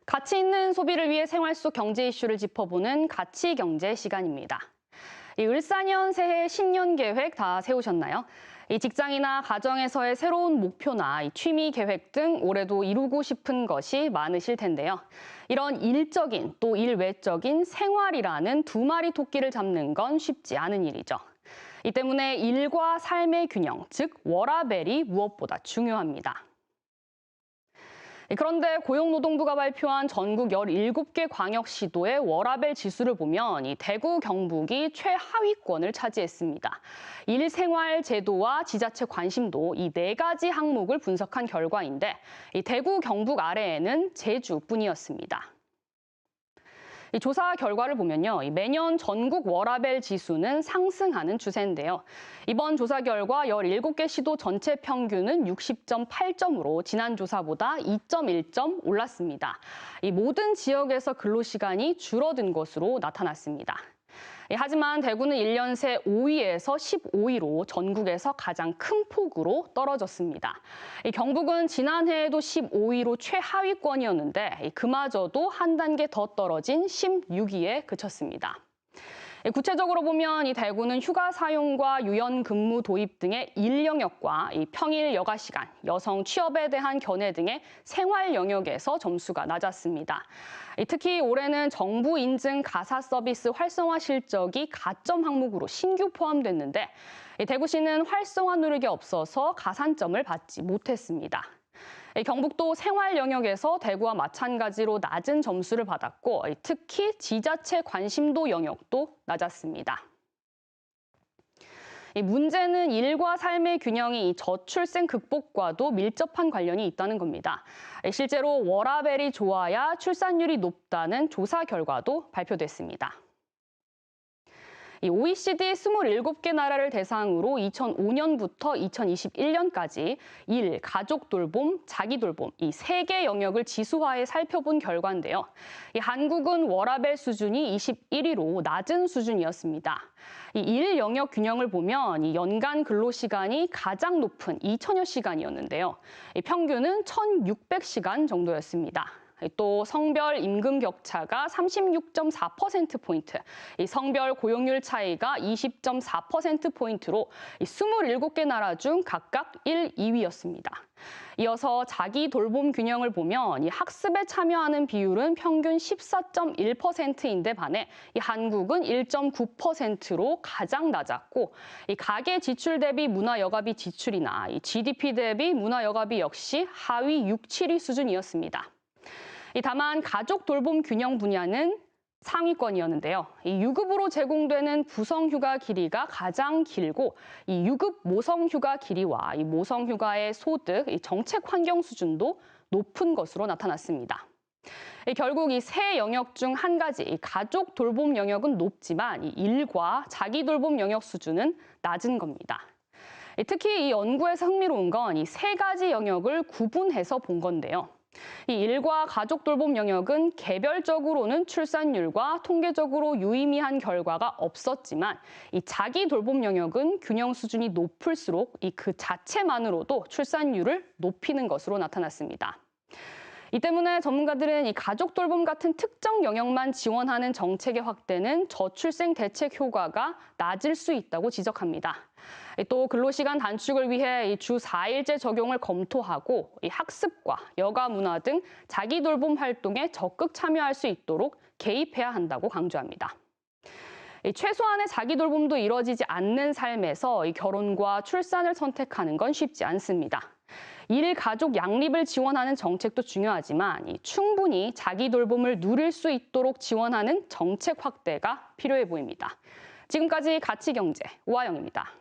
가치 있는 소비를 위해 생활 속 경제 이슈를 짚어보는 가치 경제 시간입니다. 이 을사년 새해 신년 계획 다 세우셨나요? 이 직장이나 가정에서의 새로운 목표나 취미 계획 등 올해도 이루고 싶은 것이 많으실 텐데요. 이런 일적인 또 일외적인 생활이라는 두 마리 토끼를 잡는 건 쉽지 않은 일이죠. 이 때문에 일과 삶의 균형, 즉 워라밸이 무엇보다 중요합니다. 그런데 고용노동부가 발표한 전국 17개 광역시도의 워라밸 지수를 보면 이 대구, 경북이 최하위권을 차지했습니다. 일생활 제도와 지자체 관심도 이 네 가지 항목을 분석한 결과인데 이 대구, 경북 아래에는 제주뿐이었습니다. 이 조사 결과를 보면요. 매년 전국 워라밸 지수는 상승하는 추세인데요. 이번 조사 결과 17개 시도 전체 평균은 60.8점으로 지난 조사보다 2.1점 올랐습니다. 이 모든 지역에서 근로시간이 줄어든 것으로 나타났습니다. 하지만 대구는 1년 새 5위에서 15위로 전국에서 가장 큰 폭으로 떨어졌습니다. 경북은 지난해에도 15위로 최하위권이었는데 그마저도 한 단계 더 떨어진 16위에 그쳤습니다. 구체적으로 보면 이 대구는 휴가 사용과 유연 근무 도입 등의 일 영역과 이 평일 여가 시간, 여성 취업에 대한 견해 등의 생활 영역에서 점수가 낮았습니다. 특히 올해는 정부 인증 가사 서비스 활성화 실적이 가점 항목으로 신규 포함됐는데 대구시는 활성화 노력이 없어서 가산점을 받지 못했습니다. 경북도 생활 영역에서 대구와 마찬가지로 낮은 점수를 받았고 특히 지자체 관심도 영역도 낮았습니다. 문제는 일과 삶의 균형이 저출생 극복과도 밀접한 관련이 있다는 겁니다. 실제로 워라밸이 좋아야 출산율이 높다는 조사 결과도 발표됐습니다. OECD 27개 나라를 대상으로 2005년부터 2021년까지 일, 가족 돌봄, 자기 돌봄 이 세 개 영역을 지수화해 살펴본 결과인데요. 한국은 워라밸 수준이 21위로 낮은 수준이었습니다. 이 일 영역 균형을 보면 이 연간 근로시간이 가장 높은 2,000여 시간이었는데요. 평균은 1,600시간 정도였습니다. 또 성별 임금 격차가 36.4%포인트, 이 성별 고용률 차이가 20.4%포인트로 27개 나라 중 각각 1, 2위였습니다. 이어서 자기 돌봄 균형을 보면 이 학습에 참여하는 비율은 평균 14.1%인데 반해 이 한국은 1.9%로 가장 낮았고 이 가계 지출 대비 문화여가비 지출이나 이 GDP 대비 문화여가비 역시 하위 6, 7위 수준이었습니다. 다만 가족 돌봄 균형 분야는 상위권이었는데요. 이 유급으로 제공되는 부성휴가 길이가 가장 길고 이 유급 모성휴가 길이와 이 모성휴가의 소득, 이 정책 환경 수준도 높은 것으로 나타났습니다. 결국 이 세 영역 중 한 가지 이 가족 돌봄 영역은 높지만 이 일과 자기 돌봄 영역 수준은 낮은 겁니다. 특히 이 연구에서 흥미로운 건 이 세 가지 영역을 구분해서 본 건데요. 이 일과 가족 돌봄 영역은 개별적으로는 출산율과 통계적으로 유의미한 결과가 없었지만 이 자기 돌봄 영역은 균형 수준이 높을수록 이 그 자체만으로도 출산율을 높이는 것으로 나타났습니다. 이 때문에 전문가들은 이 가족 돌봄 같은 특정 영역만 지원하는 정책의 확대는 저출생 대책 효과가 낮을 수 있다고 지적합니다. 또 근로시간 단축을 위해 주 4일제 적용을 검토하고 이 학습과 여가 문화 등 자기 돌봄 활동에 적극 참여할 수 있도록 개입해야 한다고 강조합니다. 최소한의 자기 돌봄도 이뤄지지 않는 삶에서 이 결혼과 출산을 선택하는 건 쉽지 않습니다. 일, 가족 양립을 지원하는 정책도 중요하지만 충분히 자기 돌봄을 누릴 수 있도록 지원하는 정책 확대가 필요해 보입니다. 지금까지 가치경제 오하영입니다.